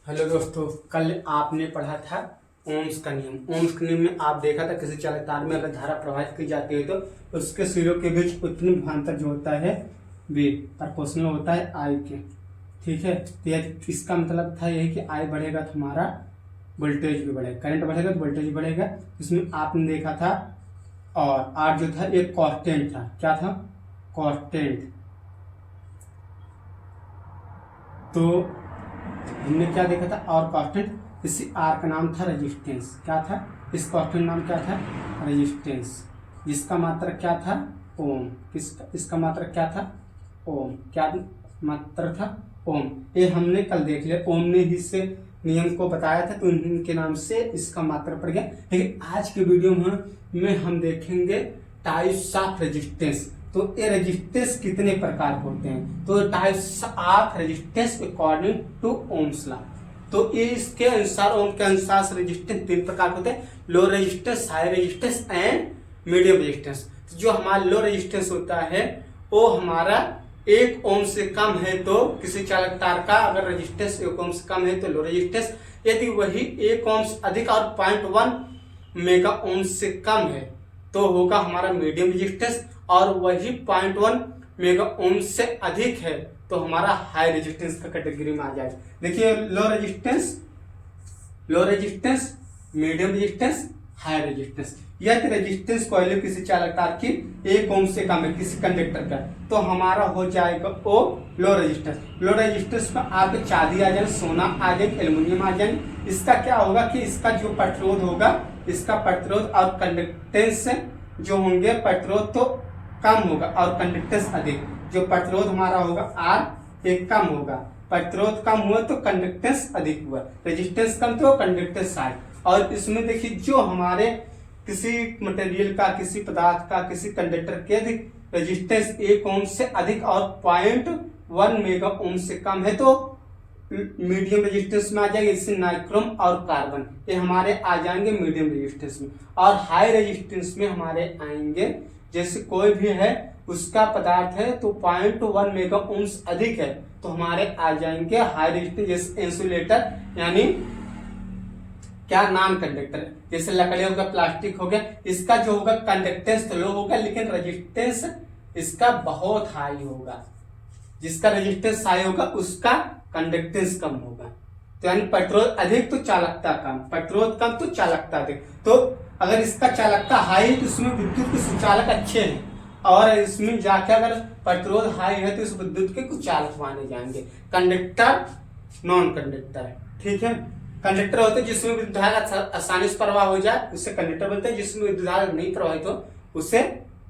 Hello दोस्तों, कल आपने पढ़ा था ओम्स का नियम। ओम्स के नियम में आप देखा था किसी चालक तार में अगर धारा प्रवाहित की जाती है तो उसके सिरों के बीच उतनी विभवांतर जो होता है वे प्रोपोर्शनल होता है आई के। ठीक है, तो इसका मतलब था यही कि आई बढ़ेगा तो हमारा वोल्टेज भी बढ़ेगा, करंट बढ़ेगा तो वोल्टेज भी बढ़ेगा। इसमें आपने देखा था और आर जो था एक कांस्टेंट था। क्या था? कांस्टेंट। तो हमने क्या देखा था? और कांस्टेंट। इसी आर का नाम था रेजिस्टेंस। क्या था? इस कांस्टेंट नाम क्या था? रेजिस्टेंस। जिसका मात्रक क्या था? ओम। इसका मात्रक क्या था? ओम। क्या मात्रक था? ओम। ये हमने कल देख लिया, ओम ने ही से नियम को बताया था तो इनके नाम से इसका मात्रक पड़ गया। लेकिन आज के वीडियो में हम देखेंगे टाइप्स ऑफ रेजिस्टेंस। तो ये रेजिस्टेंस कितने प्रकार होते हैं? तो types of resistance according to Ohm's law. तो इसके अनुसार, ओम के अनुसार रेजिस्टेंस तीन प्रकार होते हैं: low resistance, high resistance and medium resistance. जो हमारा लो रेजिस्टेंस होता है वो हमारा 1 ओम से कम है तो किसी चालक तार का अगर रेजिस्टेंस 1 ओम से कम है तो लो रेजिस्टेंस। यदि वही 1 ओम से अधिक और 0.1 मेगा ओम से कम है तो होगा हमारा मीडियम रेजिस्टेंस, और वही 0.1 मेगा ओम से अधिक है तो हमारा हाई रेजिस्टेंस का कैटेगरी में आ जाएगा। देखिए, low resistance, medium resistance, high resistance. यदि रेजिस्टेंस को वैल्यू किसी चालक तार की 1 ओम से कम है किसी कंडक्टर का तो हमारा हो जाएगा वो लो रेजिस्टेंस। लो रेजिस्टेंस में आपके चांदी आ जाए, सोना आ जाए, एल्युमिनियम आ जाए। इसका क्या होगा कि इसका जो प्रतिरोध होगा, इसका प्रतिरोध और कंडक्टेंस जो होंगे, प्रतिरोध तो कम होगा और कंडक्टेंस अधिक। जो प्रतिरोध हमारा होगा आर एक कम होगा, प्रतिरोध कम हुआ तो कंडक्टेंस अधिक हुआ, रेजिस्टेंस कम तो कंडक्टेंस हाई। और इसमें देखिए, जो हमारे किसी मटेरियल का, किसी पदार्थ का, किसी कंडक्टर के अधिक रेजिस्टेंस 1 ओम से अधिक और 0.1 मेगा ओम से कम है तो मीडियम रेजिस्टेंस में आ जाएंगे। इससे नाइक्रोम और कार्बन ये हमारे आ जाएंगे मीडियम रेजिस्टेंस में। और हाई रेजिस्टेंस में हमारे आएंगे, जैसे कोई भी है उसका पदार्थ है तो 0.1 मेगा ओम से अधिक है तो हमारे आ जाएंगे हाई रेजिस्टेंस, जैसे इंसुलेटर यानी क्या नॉन कंडक्टर, जैसे लकड़ी हो गया, प्लास्टिक हो गया। इसका जो होगा कंडक्टेंस तो लो होगा लेकिन रेजिस्टेंस इसका बहुत हाई होगा। जिसका रेजिस्टेंस हाई होगा उसका कंडक्टेंस कम होगा। तो यानी प्रतिरोध अधिक तो चालकता कम, प्रतिरोध कम तो चालकता अधिक। तो अगर इसका चालकता हाई है तो इसमें विद्युत के सुचालक अच्छे हैं, और इसमें जाके अगर प्रतिरोध हाई है तो इस विद्युत के कुचालक माने जाएंगे। Conductor, non conductor. ठीक है, कंडक्टर होते हैं जिसमें विद्युत धारा आसानी से प्रवाह हो जाए उसे कंडक्टर बोलते हैं, जिसमें विद्युत धारा नहीं प्रवाहित हो उसे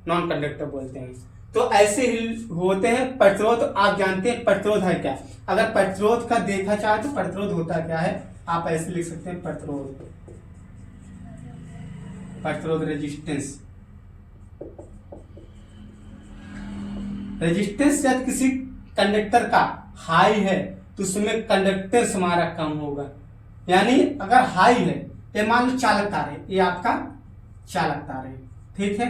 नॉन कंडक्टर बोलते हैं। तो ऐसे ही होते हैं प्रतिरोध। आप जानते हैं प्रतिरोध है क्या? अगर प्रतिरोध का देखा जाए तो प्रतिरोध होता क्या है, आप ऐसे लिख सकते हैं प्रतिरोध रेजिस्टेंस। रेजिस्टेंस यदि किसी कंडक्टर का हाई है तो उसमें कंडक्टेंस हमारा कम होगा। यानी अगर हाई है, ये मान लो चालक तार है, ये आपका चालक तार है। ठीक है,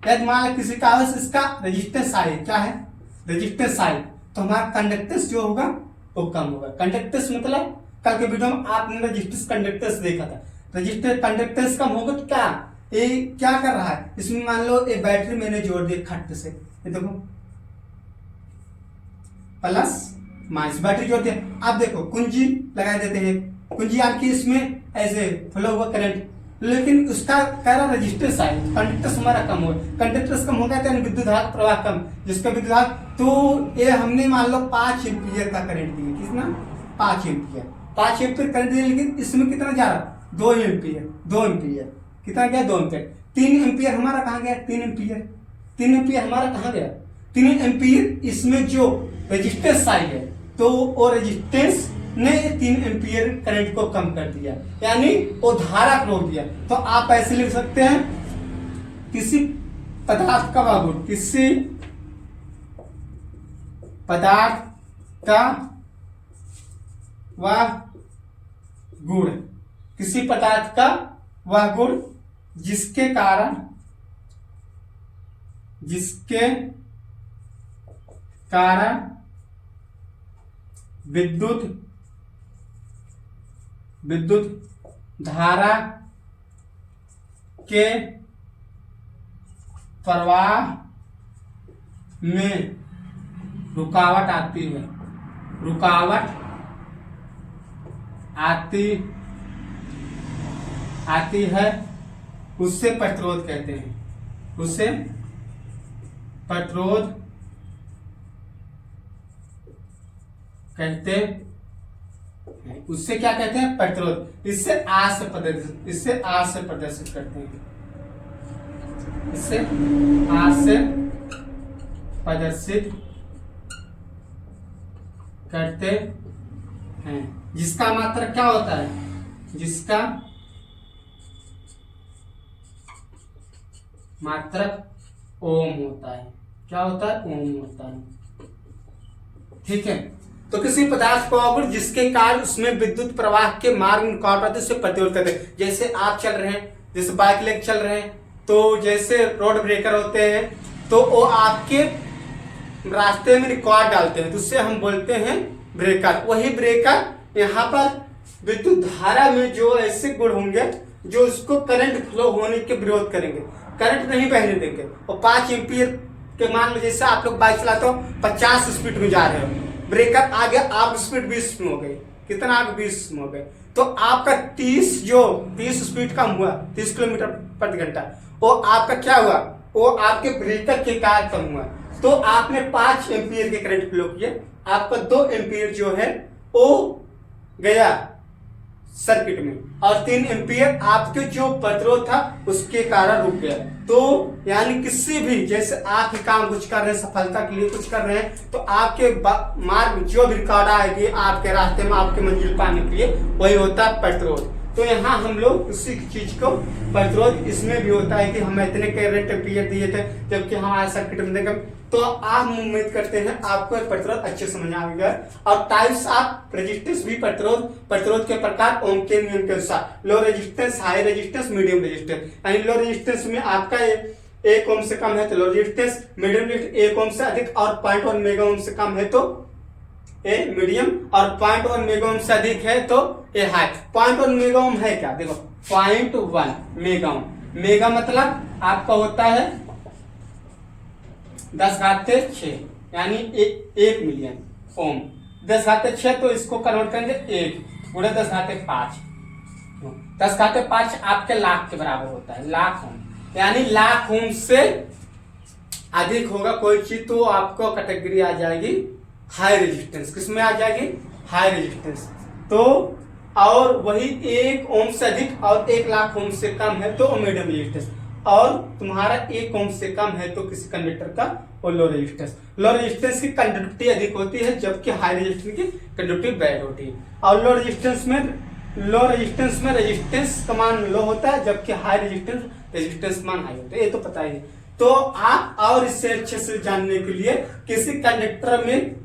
यदि मान लो किसी का इसका रेजिस्टेंस हाई, क्या है? रेजिस्टेंस हाई, तो हमारा कंडक्टेंस जो होगा वो कम होगा। कंडक्टेंस मतलब कल के वीडियो में आपने रेजिस्टेंस कंडक्टेंस देखा था। रेजिस्टेंस कंडक्टेंस कम होगा तो क्या ये क्या कर रहा है? इसमें मान लो ये बैटरी मैंने जोड़ दी खट से, ये देखो प्लस माइनस बैटरी जोड़ दिया। आप देखो कुंजी लगा देते हैं, कुंजी आपकी इसमें ऐसे फ्लो हुआ करंट, लेकिन उसका कह रहा रेजिस्टेंस है, कंडक्टेंस हमारा कम होगा। कंडक्टेंस कम होगा तो विद्युत धारा प्रवाह कम, जिसका विद्युत धारा तो ये हमने मान लो 5 एम्पियर का करंट दिया। कितना? 5 एम्पियर। 5 एम्पियर करंट दिया, लेकिन इसमें कितना जा रहा? 2 एम्पियर। 2 एम्पियर कितना गया? 2 एम्पियर। 3 एम्पियर हमारा कहाँ गया? 3 एम्पियर। 3 एम्पियर हमारा कहाँ गया? 3 एम्पियर। इसमें जो रेजिस्टेंस आई है तो वो रेजिस्टेंस ने 3 एम्पियर करंट को कम कर दिया, यानी वो धारा को रोक दिया। तो आप ऐसे लिख सकते हैं, किसी पदार्थ का वह गुण, किसी पदार्थ का वह गुण, किसी पदार्थ का वह गुण जिसके कारण विद्युत विद्युत धारा के प्रवाह में रुकावट आती है, रुकावट आती है, उससे प्रतिरोध कहते हैं, उससे प्रतिरोध कहते हैं, उससे क्या कहते हैं? प्रतिरोध। इससे आर से प्रदर्शित करते हैं, इससे आर से प्रदर्शित करते हैं, जिसका मात्रक क्या होता है? जिसका मात्रक ओम होता है। क्या होता है? ओम होता है। ठीक है। तो किसी पदार्थ को अगर जिसके कारण उसमें विद्युत प्रवाह के मार्ग में रुकावट आती है उससे प्रतिरोध करते हैं। जैसे आप चल रहे हैं, जैसे बाइक लेकर चल रहे हैं, तो जैसे रोड ब्रेकर होते हैं तो वो आपके रास्ते में रुकावट डालते हैं, तो उससे हम बोलते हैं ब्रेकर। वही ब्रेकर यहाँ पर विद्युत धारा में जो ऐसे गुण होंगे जो उसको करंट फ्लो होने के विरोध करेंगे, करंट नहीं बहने देंगे। और 5 एम्पीयर के मान लो जैसे आप लोग बाइक चलाते हो, 50 स्पीड में जा रहे हो, ब्रेकर आ गया, आप स्पीड 20 में हो गई। कितना? आप 20 में हो गए, तो आपका 30 स्पीड कम हुआ, 30 किलोमीटर प्रति घंटा, वो आपका क्या हुआ? वो आपके ब्रेकर के कारण कम हुआ। तो आपने 5 एम्पीयर के करंट फ्लो किए, आपका 2 एम्पीयर जो है वो गया सर्किट में, और 3 एम्पीयर आपके जो प्रतिरोध था उसके कारण रुक गया। तो यानी किसी भी, जैसे आप ही काम कुछ कर रहे हैं, सफलता के लिए कुछ कर रहे हैं, तो आपके मार्ग जो भी रुकावट आएगी आपके रास्ते में, आपके मंजिल पाने के लिए, वही होता है प्रतिरोध। तो यहाँ हम लोग उसी चीज को प्रतिरोध इसमें भी होता है कि हम इतने करंट एम्पीयर दिए थे जबकि हमारे सर्किट में देखा। तो आप उम्मीद करते हैं आपको प्रतिरोध अच्छे समझ आ गया। और टाइप्स ऑफ रेजिस्टेंस भी प्रतिरोध के प्रकार ओम के नियम के अनुसार, low resistance, high resistance, medium resistance. यानी लो रेजिस्टेंस में आपका 1 ओम से कम है तो लो रेजिस्टेंस, मीडियम रेजिस्टेंस 1 ओम से अधिक और 0.1 मेगा ओम से कम है तो ए मीडियम, और 0.1 मेगा ओम से अधिक है तो ए हाई। 0.1 मेगा ओम है क्या? देखो 0.1 मेगा ओम, मेगा मतलब आपका होता है 10⁶, यानी 1 मिलियन ओम। 10⁶, तो इसको कन्वर्ट करेंगे 1 गुणे 10⁵5, 10⁵5 आपके लाख के बराबर होता है, लाख ओम। यानी लाख ओम से अधिक होगा कोई चीज तो आपको कैटेगरी आ जाएगी हाई रेजिस्टेंस। किसमें आ जाएगी? High resistance. तो और वही 1 ओम से अधिक और 1 लाख ओम से कम है तो मीडियम रेजिस्टेंस, और तुम्हारा 1 ओम से कम है तो किसी कंडक्टर का वो लो रेजिस्टेंस। लो रेजिस्टेंस की कंडक्टिविटी अधिक होती है जबकि हाई रेजिस्टेंस की कंडक्टिविटी बैड होती है। और लो रेजिस्टेंस में रेजिस्टेंस का मान लो होता है जबकि हाई रेजिस्टेंस मान हाई होता है। ये तो पता ही है। तो आप और इससे अच्छे से जानने के लिए किसी कंडक्टर में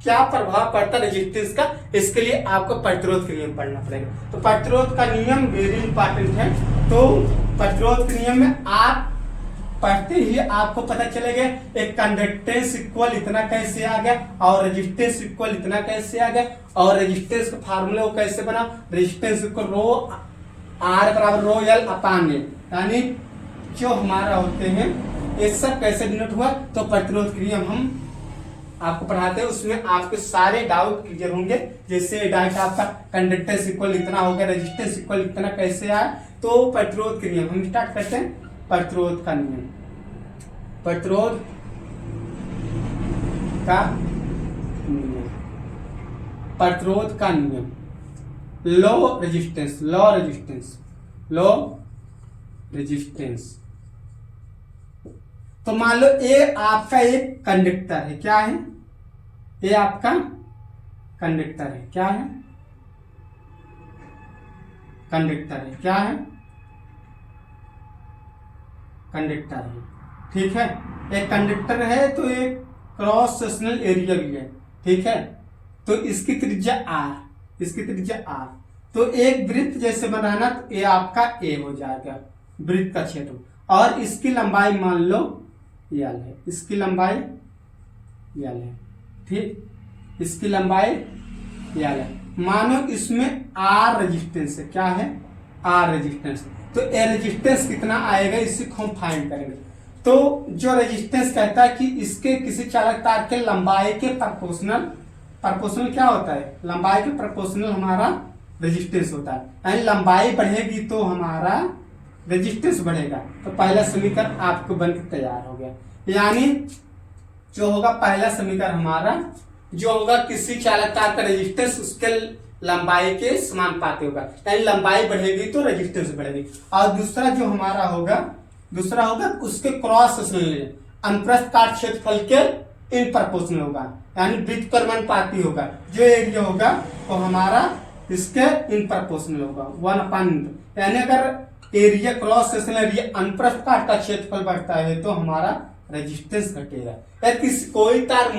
क्या प्रभाव पड़ता है रेजिस्टेंस का, इसके लिए आपको प्रतिरोध के नियम पढ़ना पड़ेगा। तो प्रतिरोध का नियम वेरी इंपॉर्टेंट है। तो प्रतिरोध के नियम में आप पढ़ते ही आपको पता चलेगा एक कंडक्टेंस इक्वल इतना कैसे आ गया और रेजिस्टेंस इक्वल इतना कैसे आ गया, और रेजिस्टेंस का फार्मूला वो कैसे बना, रेजिस्टेंस इक्वल रो आर बराबर रो एल अपान ए, यानी जो हमारा होते हैं ये सब कैसे डिनोट हुआ। तो प्रतिरोध के नियम हम आपको पढ़ाते हैं, उसमें आपके सारे डाउट क्लियर होंगे। जैसे डाउट आपका कंडक्टेंस इक्वल इतना हो गया, रेजिस्टेंस इक्वल इतना कैसे आया। तो प्रतिरोध के नियम हम स्टार्ट करते हैं। प्रतिरोध का नियम, प्रतिरोध का नियम, प्रतिरोध का नियम, लो रेजिस्टेंस। तो मान लो ये आपका एक कंडक्टर है, क्या है? ये आपका कंडक्टर है, क्या है? कंडक्टर है, क्या है? कंडक्टर है, ठीक है। एक कंडक्टर है तो एक क्रॉस सेक्शनल एरिया भी है, ठीक है। तो इसकी त्रिज्या r, तो एक वृत्त जैसे बनाना तो ये आपका ए हो जाएगा वृत्त का क्षेत्र, और इसकी लंबाई मान लो l है, इसकी लंबाई l है, ठीक, इसकी लंबाई L है। मानो इसमें R रेजिस्टेंस है, क्या है, R रेजिस्टेंस। तो ए रेजिस्टेंस कितना आएगा इसी को हम फाइंड करेंगे। तो जो रेजिस्टेंस कहता है कि इसके किसी चालक तार के लंबाई के प्रोपोर्शनल क्या होता है, लंबाई के प्रोपोर्शनल हमारा रेजिस्टेंस होता है, यानी लंबाई बढ़ेगी तो हमारा रेजिस्टेंस बढ़ेगा। तो पहला समीकरण आपको बनकर तैयार हो गया। यानी जो होगा पहला समीकरण हमारा जो होगा किसी चालक तार का रेजिस्टेंस उसके लंबाई के समानुपाती होगा, यानी लंबाई बढ़ेगी तो रेजिस्टेंस बढ़ेगी। और दूसरा जो हमारा होगा उसके क्रॉस सेक्शनल अनुप्रस्थ काट क्षेत्रफल के इन प्रोपोर्शनल होगा, यानी वृत्त के समानुपाती होगा। जो एरिया होगा वो हमारा इसके इन प्रोपोर्शनल होगा 1/, यानी अगर एरिया क्रॉस सेक्शनल एरिया अनुप्रस्थ काट का क्षेत्रफल बढ़ता है तो हमारा रेजिस्टेंस घटेगा। या कोई तार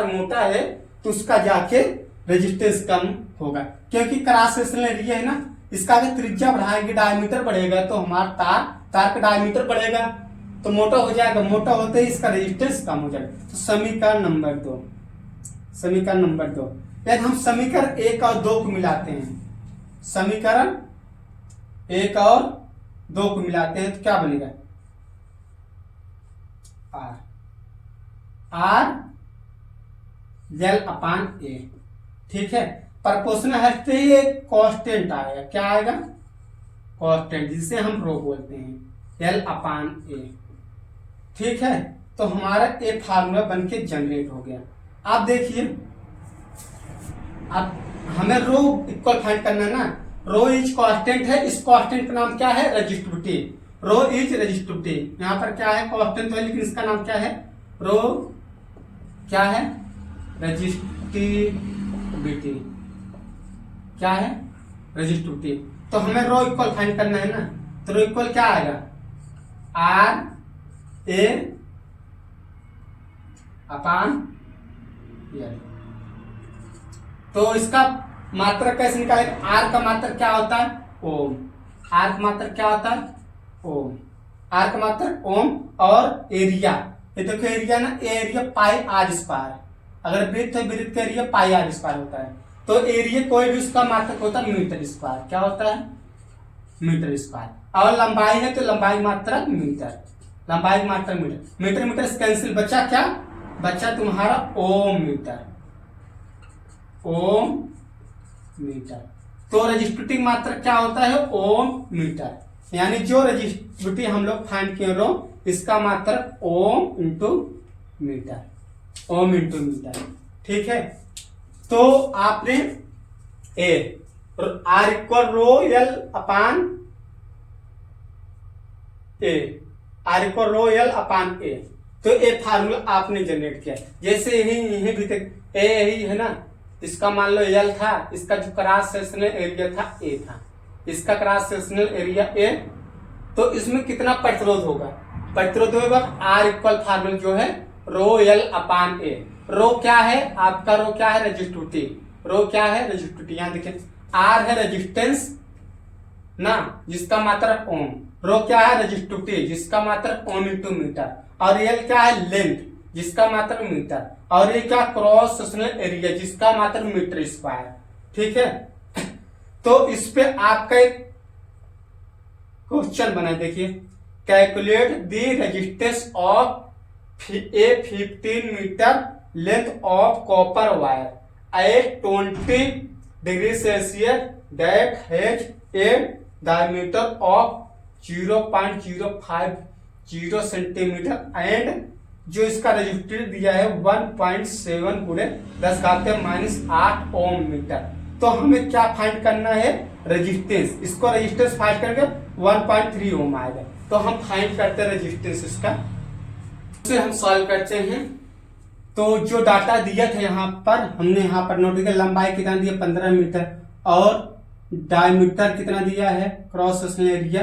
मोटा है तो उसका जाके रेजिस्टेंस कम होगा, क्योंकि क्रॉस सेक्शनल एरिया है ना, इसका अगर त्रिज्या बढ़ाएंगे डायमीटर बढ़ेगा तो हमारा तार का डायमीटर बढ़ेगा तो मोटा हो जाएगा, मोटा होते ही इसका रेजिस्टेंस कम हो जाएगा। तो समीकरण नंबर 2 यदि हम समीकरण 1 और 2 को मिलाते हैं, समीकरण 1 और 2 को मिलाते हैं तो क्या बनेगा, R L/A। ठीक है, प्रोपोर्शनल हटते ही एक कांस्टेंट आएगा, क्या आएगा, कांस्टेंट, जिसे हम रो बोलते हैं, L/A। ठीक है, तो हमारा ये फार्मूला बनके जनरेट हो गया। आप देखिए, अब हमें रो इक्वल फाइंड करना है ना, रो इज कांस्टेंट है, इस कांस्टेंट का नाम क्या है, रेजिस्टिविटी। रो इज रेजिस्टिविटी, यहाँ पर क्या है, कांस्टेंट तो है लेकिन इसका नाम क्या है, रो क्या है, रेजिस्टिविटी, क्या है, रेजिस्टिविटी। तो हमें रो इक्वल फाइंड करना है ना, तो रो इक्वल क्या आएगा, RA/L। तो इसका मात्रक कैसे निकालेंगे, R का मात्रक क्या होता है, ओम। R का मात्रक क्या होता है, ओम। R का मात्रक ओम। और एरिया, ये देखो एरिया ना, एरिया πr²। अगर वृत्त है, वृत्त का एरिया πr² होता है। तो एरिया कोई भी उसका मात्रक होता है मीटर², क्या होता है, मीटर²। और लंबाई है तो लंबाई मात्रक मीटर, लंबाई मात्रक मीटर। मीटर मीटर से कैंसिल, बचा क्या, बचा तुम्हारा ओम मीटर। तो रेजिस्टिविटी मात्रक क्या होता है, ओम मीटर। यानी जो रेजिस्टिविटी हम लोग फाइंड किए रो, इसका मात्रक ओम इंटू मीटर। ठीक है, तो आपने R इक्वल रो L/A, तो ये फार्मूला आपने जनरेट किया। जैसे यही भी यही है ना, इसका मान लो L था, इसका जो क्रॉस सेक्शनल एरिया था A था, इसका क्रॉस सेक्शनल एरिया A, तो इसमें कितना प्रतिरोध होगा, R इक्वल फार्मूला जो है रो L/A। रो क्या है आपका, रो क्या है, रेजिस्टिविटी। यहाँ देखिए R है रेजिस्टेंस ना, जिसका मात्रक ओम। रो क्या है, रेजिस्टिविटी, जिसका मात्रक ओम इंटू मीटर। और L क्या है, लेंथ, जिसका मात्रक मीटर। और ये क्या, क्रॉस सेक्शनल एरिया, जिसका मात्रक मीटर²। ठीक है, तो इस पे आपका एक क्वेश्चन बना, देखिए, calculate the resistance of a 15 metre length of copper wire at 20 degree Celsius that has a diameter of 0.050 centimetre and जो इसका रेजिस्टेंस दिया है 1.7 × 10⁻⁸ ओम मीटर। तो हमें क्या फाइंड करना है, रेजिस्टेंस। इसको रेजिस्टेंस फाइंड करके 1.3 ओम आएगा। तो हम फाइंड करते हैं रेजिस्टेंस इसका, उसे हम सॉल्व करते हैं। तो जो डाटा दिया था यहाँ पर, हमने यहाँ पर नोट किया, लंबाई कितना दिया 15 मीटर और डायमीटर कितना दिया है, क्रॉस सेक्शनल एरिया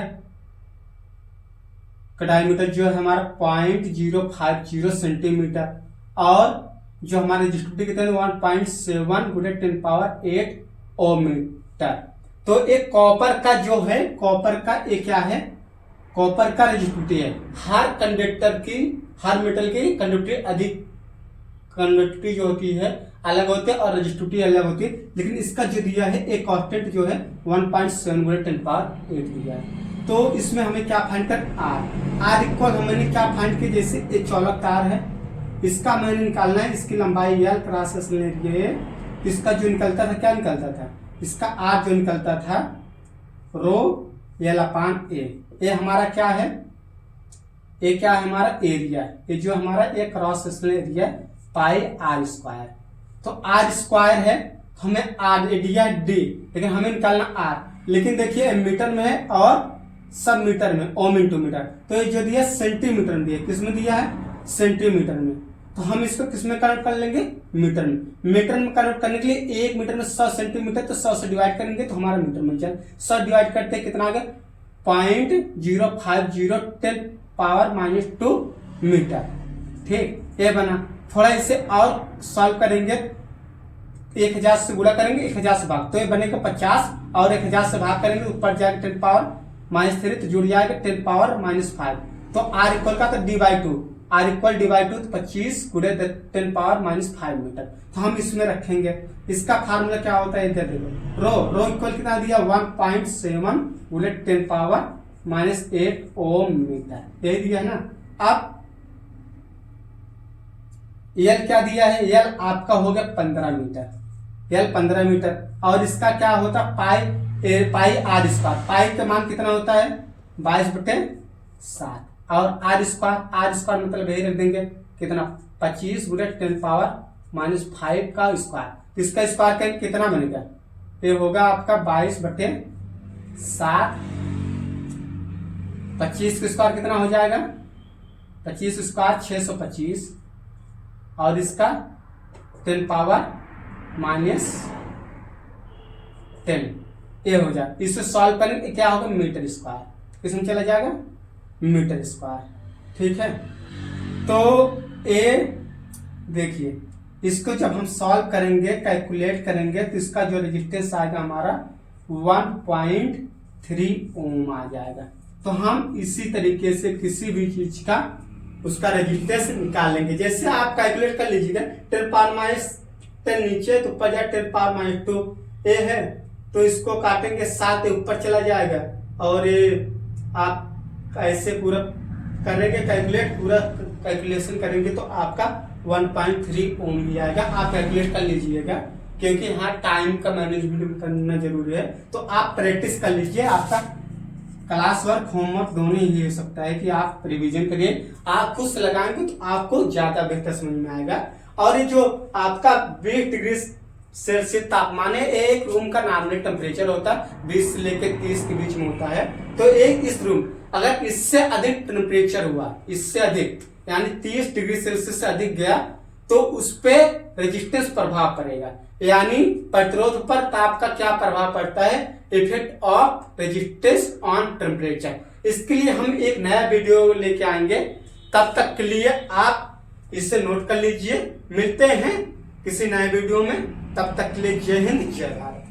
का डायमीटर जो है हमारा 0.050 सेंटीमीटर और जो हमारे रेजिस्टिविटी कितना है 1.7 × 10⁸ ओम मीटर। तो एक कॉपर का जो है, कॉपर का एक क्या है, कॉपर का रेजिस्टिविटी है। हर कंडक्टर की, हर मेटल की कंडक्टिविटी जो होती है अलग होते हैं और रेजिस्टिविटी अलग होती है, लेकिन इसका जो दिया है एक कांस्टेंट जो है 1.7 × 10⁸ दिया है। तो इसमें हमें क्या फाइंड कर, आर इक्वल हमने क्या फाइंड किया, जैसे एक चौलक तार है, इसका मैंने निकालना है, इसकी लंबाई एल क्रॉस सेक्शनल एरिया, इसका जो निकलता था क्या निकलता था, इसका आर जो निकलता था रो L/A। ये हमारा क्या है, ये क्या है हमारा एरिया, ये जो हमारा एक cross sectional area pi r²। तो r² है, हमें आर दिया डी, लेकिन हमें निकालना आर। लेकिन देखिए मीटर में है और सब मीटर में, ओम इंटू मीटर। तो ये जो दिया सेंटीमीटर में दिया, किस में दिया है, सेंटीमीटर में। तो हम इसको किस में कन्वर्ट कर लेंगे, मीटर में। मीटर में कन्वर्ट करने के लिए 1 मीटर में 100 सेंटीमीटर, तो 100 से डिवाइड करेंगे तो हमारा मीटर में जाए। 100 डिवाइड करते कितना आ गया, 0.0502 मीटर। ठीक, ये बना। थोड़ा इसे और सॉल्व करेंगे, 1000 से गुणा करेंगे, 1000 से भाग, तो ये बनेगा 50, और 1000 से भाग करेंगे ऊपर जाएगा 10⁻³ तो जुड़ जाएगा 10⁻⁵। तो r इक्वल का तो d/2, r इक्वल d/2 तो 25 × 10⁻⁵ मीटर। तो हम इसमें रखेंगे, इसका फार्मूला क्या होता है इधर देखो, रो इक्वल कितना दिया 1.7 × 10⁻⁸ ओम मीटर, यही दिया है ना। अब एल क्या दिया है, एल आपका हो गया 15 मीटर, एल 15 मीटर, और इसका क्या होता पाई r²। पाई का मान कितना होता है 22/7, और r² मतलब यही रख देंगे कितना 25 × 10⁻⁵ का स्क्वायर। इसका स्क्वायर करेंगे कितना बनेगा, ये होगा आपका 22/7। 25 का स्क्वायर कितना हो जाएगा, 25 स्क्वायर 625, और इसका 10⁻⁻10 ये हो जाए। इसे सॉल्व करेंगे क्या होगा, मीटर स्क्वायर, इसमें चला जाएगा मीटर स्क्वायर। ठीक है, तो ये देखिए, इसको जब हम सॉल्व करेंगे, कैलकुलेट करेंगे, तो इसका जो रेजिस्टेंस आएगा हमारा 1.3 ओम आ जाएगा। तो हम इसी तरीके से किसी भी चीज का उसका रेजिस्टेंस निकाल लेंगे। जैसे आप कैलकुलेट कर लीजिएगा, 10⁻10 नीचे तो ऊपर जाए 10⁻2 ये है, तो इसको काटेंगे 7 ऊपर चला जाएगा, और ये आप ऐसे पूरा करेंगे कैलकुलेट, पूरा कैलकुलेशन करेंगे तो आपका 1.3 ओम ही आएगा। आप कैलकुलेट कर लीजिएगा, क्योंकि यहाँ टाइम का मैनेजमेंट करना जरूरी है। तो आप प्रैक्टिस कर लीजिए, आपका क्लास वर्क होमवर्क दोनों ही हो सकता है कि आप रिवीजन करिए, आप खुद से लगाएंगे तो आपको ज्यादा बेहतर समझ में आएगा। और ये जो आपका 20 डिग्री सेल्सियस तापमान है, एक रूम का नॉर्मल टेम्परेचर होता है 20 से लेकर 30 के बीच में होता है। तो एक इस रूम अगर इससे अधिक टेम्परेचर हुआ, इससे अधिक यानी 30 डिग्री सेल्सियस से अधिक गया, तो उस पे रेजिस्टेंस प्रभाव पड़ेगा, यानी प्रतिरोध पर ताप का क्या प्रभाव पड़ता है, effect of resistance on temperature. इसके लिए हम एक नया वीडियो लेके आएंगे, तब तक के लिए आप इसे नोट कर लीजिए। मिलते हैं किसी नए वीडियो में, तब तक के लिए जय हिंद जय भारत।